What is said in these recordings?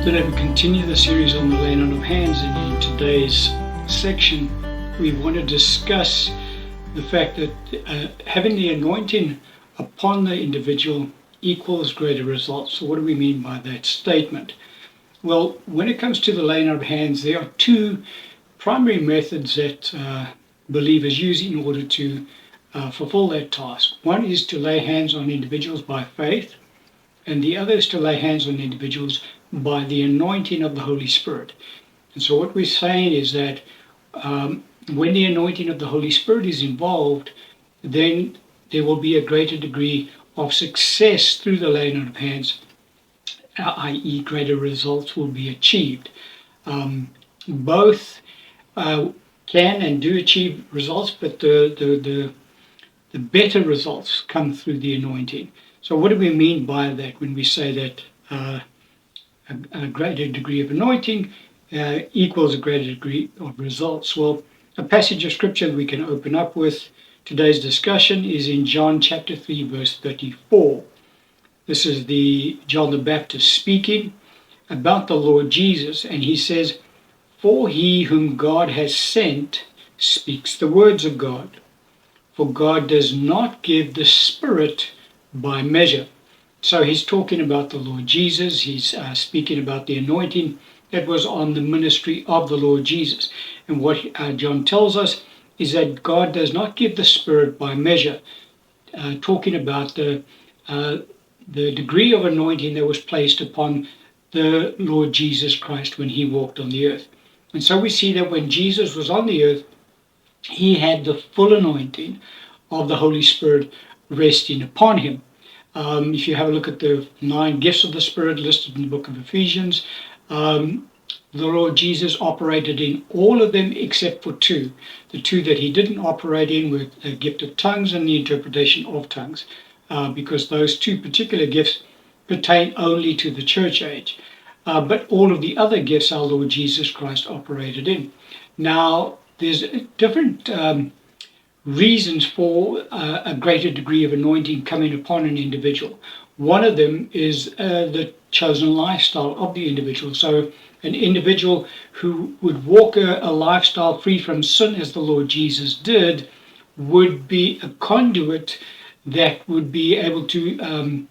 Today we continue the series on the laying on of hands, and in today's section we want to discuss the fact that having the anointing upon the individual equals greater results. So what do we mean by that statement? Well, when it comes to the laying on of hands, there are two primary methods that believers use in order to fulfill that task. One is to lay hands on individuals by faith, and the other is to lay hands on individuals by the anointing of the Holy Spirit. And so what we're saying is that when the anointing of the Holy Spirit is involved, then there will be a greater degree of success through the laying on of hands, i.e. greater results will be achieved. Both can and do achieve results, but the better results come through the anointing. So what do we mean by that when we say that a greater degree of anointing equals a greater degree of results? Well, a passage of scripture we can open up with today's discussion is in John chapter 3, verse 34. This is John the Baptist speaking about the Lord Jesus, and he says, "For he whom God has sent speaks the words of God. For God does not give the Spirit by measure." So he's talking about the Lord Jesus. He's speaking about the anointing that was on the ministry of the Lord Jesus. And what John tells us is that God does not give the Spirit by measure, talking about the degree of anointing that was placed upon the Lord Jesus Christ when he walked on the earth. And so we see that when Jesus was on the earth, he had the full anointing of the Holy Spirit resting upon him. If you have a look at the 9 gifts of the Spirit listed in the book of Ephesians, the Lord Jesus operated in all of them except for 2. The 2 that he didn't operate in were the gift of tongues and the interpretation of tongues, because those 2 particular gifts pertain only to the church age. But all of the other gifts our Lord Jesus Christ operated in. Now, there's different reasons for a greater degree of anointing coming upon an individual. One of them is the chosen lifestyle of the individual. So an individual who would walk a lifestyle free from sin, as the Lord Jesus did, would be a conduit that would be able to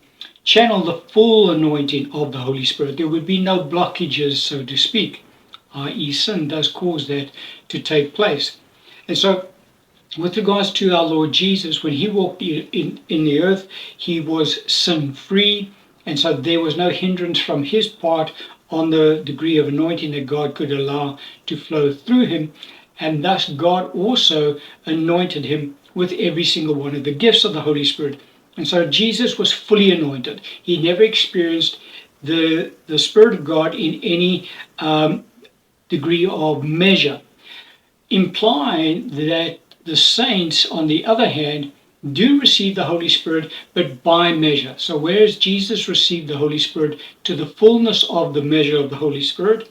channel the full anointing of the Holy Spirit. There would be no blockages, so to speak, i.e. sin does cause that to take place. And so with regards to our Lord Jesus, when he walked in the earth, he was sin-free, and so there was no hindrance from his part on the degree of anointing that God could allow to flow through him, and thus God also anointed him with every single one of the gifts of the Holy Spirit. And so Jesus was fully anointed. He never experienced the Spirit of God in any degree of measure, implying that the saints, on the other hand, do receive the Holy Spirit, but by measure. So whereas Jesus received the Holy Spirit to the fullness of the measure of the Holy Spirit,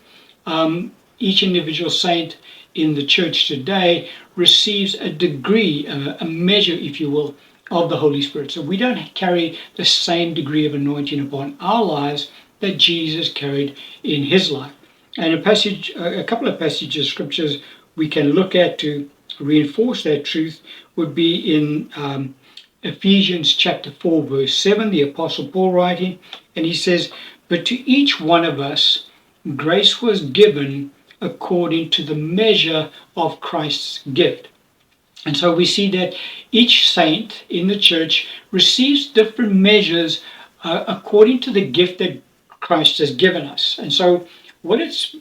each individual saint in the church today receives a degree, a measure, if you will, of the Holy Spirit. So we don't carry the same degree of anointing upon our lives that Jesus carried in his life. And a couple of passages of scriptures we can look at to reinforce that truth would be in Ephesians chapter 4, verse 7, the Apostle Paul writing, and he says, "But to each one of us grace was given according to the measure of Christ's gift." And so we see that each saint in the church receives different measures according to the gift that Christ has given us. And so what is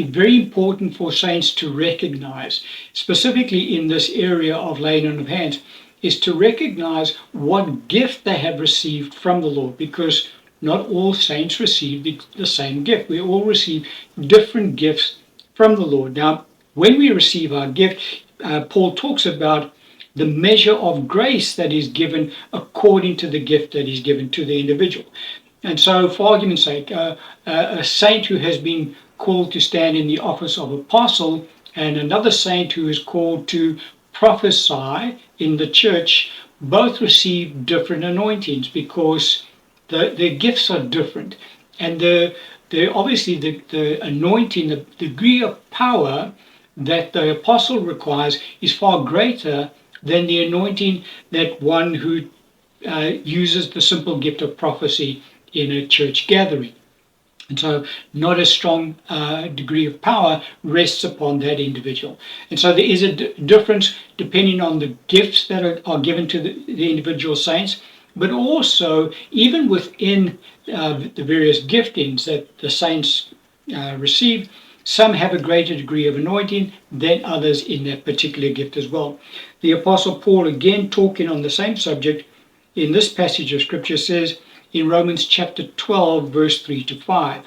very important for saints to recognize, specifically in this area of laying on of hands, is to recognize what gift they have received from the Lord, because not all saints receive the same gift. We all receive different gifts from the Lord. Now, when we receive our gift, Paul talks about the measure of grace that is given according to the gift that is given to the individual. And so, for argument's sake, a saint who has been called to stand in the office of apostle and another saint who is called to prophesy in the church both receive different anointings because the gifts are different. And the obviously the anointing, the degree of power that the apostle requires is far greater than the anointing that one who uses the simple gift of prophecy in a church gathering. And so not a strong degree of power rests upon that individual. And so there is a difference depending on the gifts that are given to the individual saints, but also even within the various giftings that the saints receive, some have a greater degree of anointing than others in that particular gift as well. The Apostle Paul, again talking on the same subject in this passage of Scripture, says in Romans chapter 12, verse 3 to 5,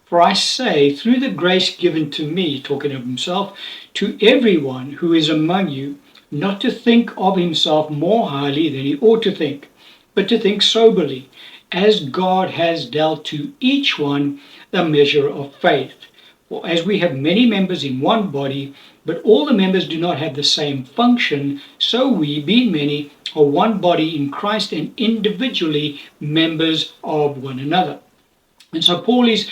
"For I say, through the grace given to me," talking of himself, "to everyone who is among you, not to think of himself more highly than he ought to think, but to think soberly, as God has dealt to each one the measure of faith. For as we have many members in one body, but all the members do not have the same function, so we, being many, are one body in Christ and individually members of one another." And so Paul is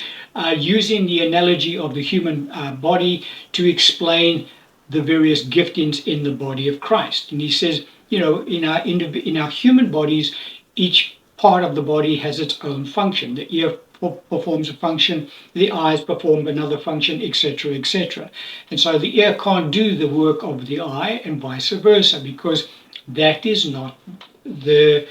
using the analogy of the human body to explain the various giftings in the body of Christ. And he says, in our human bodies, each part of the body has its own function. The ear performs a function, the eyes perform another function, etc., etc. And so the ear can't do the work of the eye and vice versa, because that is not the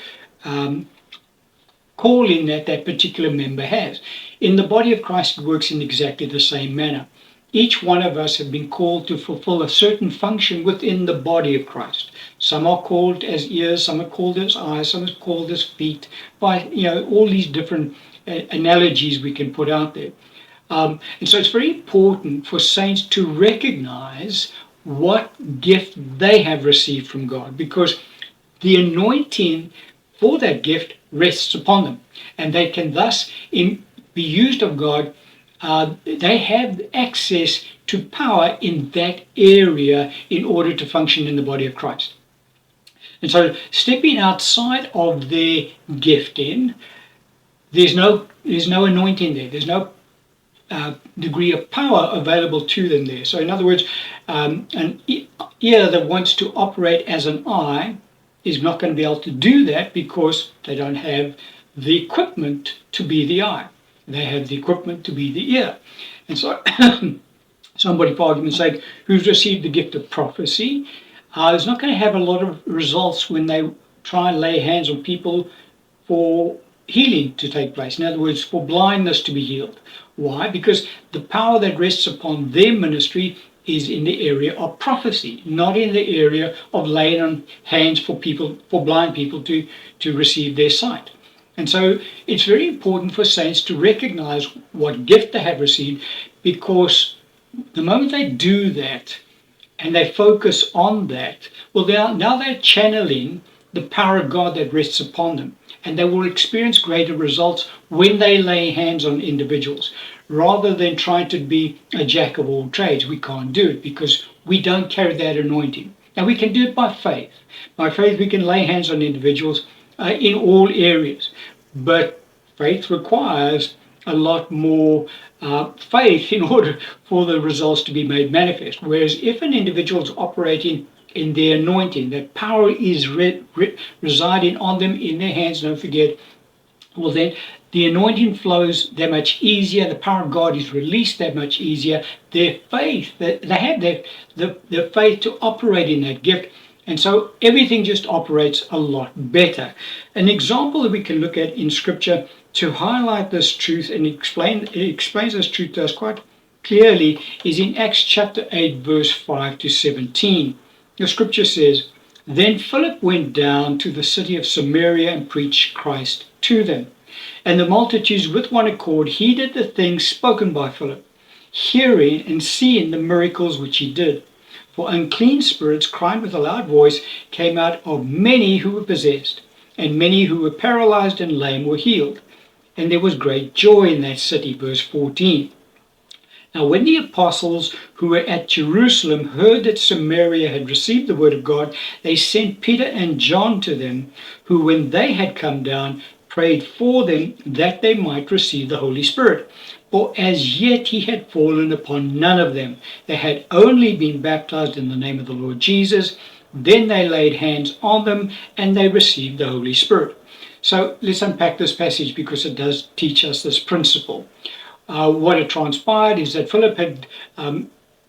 calling that particular member has. In the body of Christ, it works in exactly the same manner. Each one of us have been called to fulfill a certain function within the body of Christ. Some are called as ears, some are called as eyes, some are called as feet, by all these different analogies we can put out there. And so it's very important for saints to recognize what gift they have received from God, because the anointing for that gift rests upon them, and they can thus be used of God. They have access to power in that area in order to function in the body of Christ. And so stepping outside of their gifting, there's no anointing there. There's no degree of power available to them there. So in other words, an ear that wants to operate as an eye is not going to be able to do that because they don't have the equipment to be the eye. They have the equipment to be the ear. And so somebody, for argument's sake, who's received the gift of prophecy is not going to have a lot of results when they try and lay hands on people for healing to take place. In other words, for blindness to be healed. Why? Because the power that rests upon their ministry is in the area of prophecy, not in the area of laying on hands for blind people to receive their sight. And so it's very important for saints to recognize what gift they have received, because the moment they do that and they focus on that, well, now they're channeling the power of God that rests upon them, and they will experience greater results when they lay hands on individuals. Rather than trying to be a jack of all trades, we can't do it because we don't carry that anointing. Now we can do it by faith. By faith we can lay hands on individuals in all areas. But faith requires a lot more faith in order for the results to be made manifest. Whereas if an individual is operating in their anointing, that power is residing on them in their hands, don't forget, well then the anointing flows that much easier, the power of God is released that much easier. Their faith, they have the faith to operate in that gift, and so everything just operates a lot better. An example that we can look at in Scripture to highlight this truth and explains this truth to us quite clearly is in Acts chapter 8, verse 5 to 17. The Scripture says, "Then Philip went down to the city of Samaria and preached Christ to them. And the multitudes with one accord heeded the things spoken by Philip, hearing and seeing the miracles which he did. For unclean spirits, crying with a loud voice, came out of many who were possessed, and many who were paralyzed and lame were healed. And there was great joy in that city." Verse 14. "Now when the apostles who were at Jerusalem heard that Samaria had received the word of God, they sent Peter and John to them, who when they had come down, prayed for them that they might receive the Holy Spirit. for as yet he had fallen upon none of them. They had only been baptized in the name of the Lord Jesus. Then they laid hands on them, and they received the Holy Spirit. So let's unpack this passage, because it does teach us this principle. What had transpired is that Philip had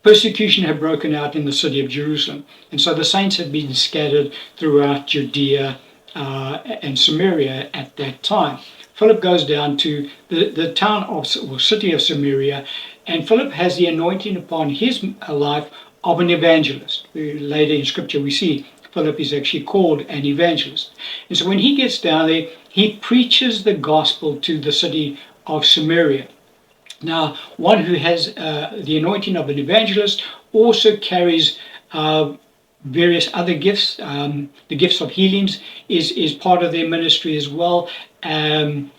persecution had broken out in the city of Jerusalem, and so the saints had been scattered throughout Judea and Samaria at that time. Philip goes down to the town or city of Samaria, and Philip has the anointing upon his life of an evangelist. Later in Scripture we see Philip is actually called an evangelist. And so when he gets down there, he preaches the gospel to the city of Samaria. Now, one who has the anointing of an evangelist also carries various other gifts. The gifts of healings is part of their ministry as well. And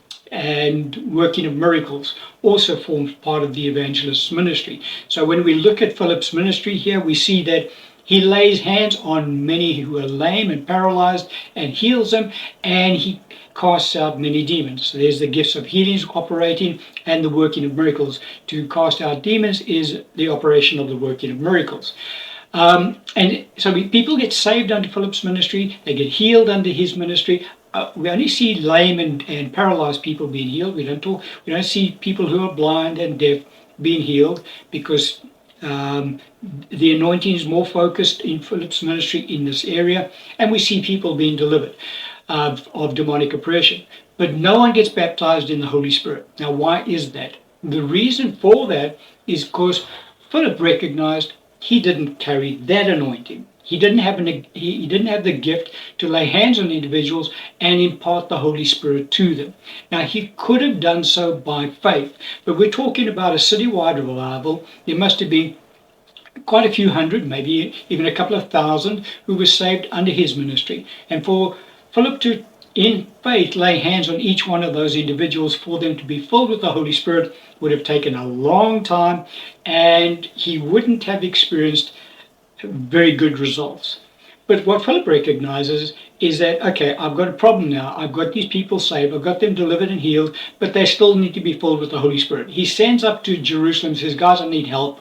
working of miracles also forms part of the evangelist's ministry. So when we look at Philip's ministry here, we see that he lays hands on many who are lame and paralyzed and heals them, and he casts out many demons. So there's the gifts of healings operating, and the working of miracles. To cast out demons is the operation of the working of miracles. And so people get saved under Philip's ministry, they get healed under his ministry. We only see lame and paralyzed people being healed. We don't see people who are blind and deaf being healed, because the anointing is more focused in Philip's ministry in this area, and we see people being delivered of demonic oppression. But no one gets baptized in the Holy Spirit. Now, why is that? The reason for that is because Philip recognized he didn't carry that anointing. He didn't have the gift to lay hands on individuals and impart the Holy Spirit to them. Now, he could have done so by faith, but we're talking about a citywide revival. There must have been quite a few hundred, maybe even a couple of thousand, who were saved under his ministry. And for Philip to, in faith, lay hands on each one of those individuals for them to be filled with the Holy Spirit would have taken a long time, and he wouldn't have experienced very good results. But what Philip recognizes is that, okay, I've got a problem now. I've got these people saved, I've got them delivered and healed, but they still need to be filled with the Holy Spirit. He sends up to Jerusalem and says, guys, I need help.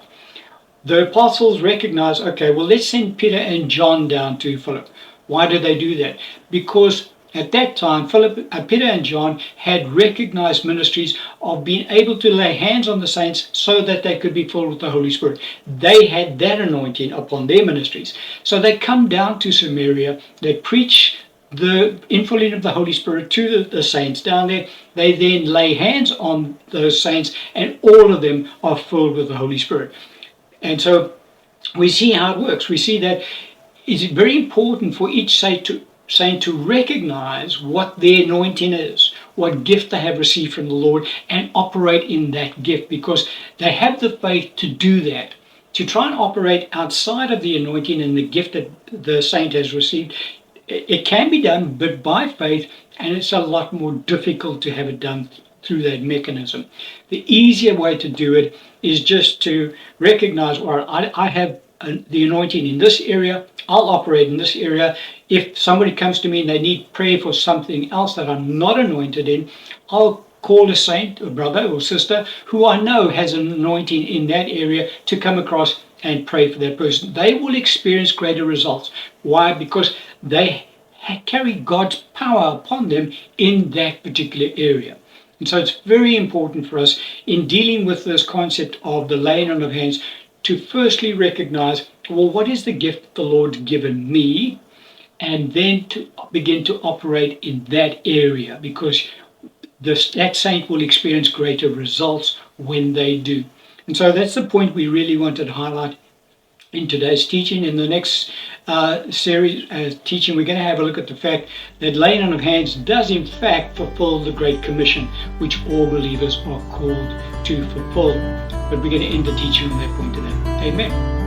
The apostles recognize, okay, well, let's send Peter and John down to Philip. Why did they do that? Because at that time, Peter and John had recognized ministries of being able to lay hands on the saints so that they could be filled with the Holy Spirit. They had that anointing upon their ministries. So they come down to Samaria, they preach the infilling of the Holy Spirit to the saints down there. They then lay hands on those saints, and all of them are filled with the Holy Spirit. And so we see how it works. We see that it's very important for each saint to recognize what their anointing is, what gift they have received from the Lord, and operate in that gift, because they have the faith to do that. To try and operate outside of the anointing and the gift that the saint has received, it can be done, but by faith, and it's a lot more difficult to have it done through that mechanism. The easier way to do it is just to recognize, well, I have the anointing in this area, I'll operate in this area. If somebody comes to me and they need prayer for something else that I'm not anointed in, I'll call a saint, a brother or sister who I know has an anointing in that area to come across and pray for that person. They will experience greater results. Why? Because they carry God's power upon them in that particular area. And so it's very important for us in dealing with this concept of the laying on of hands to firstly recognize, well, what is the gift the Lord's given me? And then to begin to operate in that area, because that saint will experience greater results when they do. And so that's the point we really wanted to highlight in today's teaching. In the next series teaching, we're going to have a look at the fact that laying on of hands does in fact fulfill the Great Commission, which all believers are called to fulfill. But we're going to end the teaching on that point today. Amen.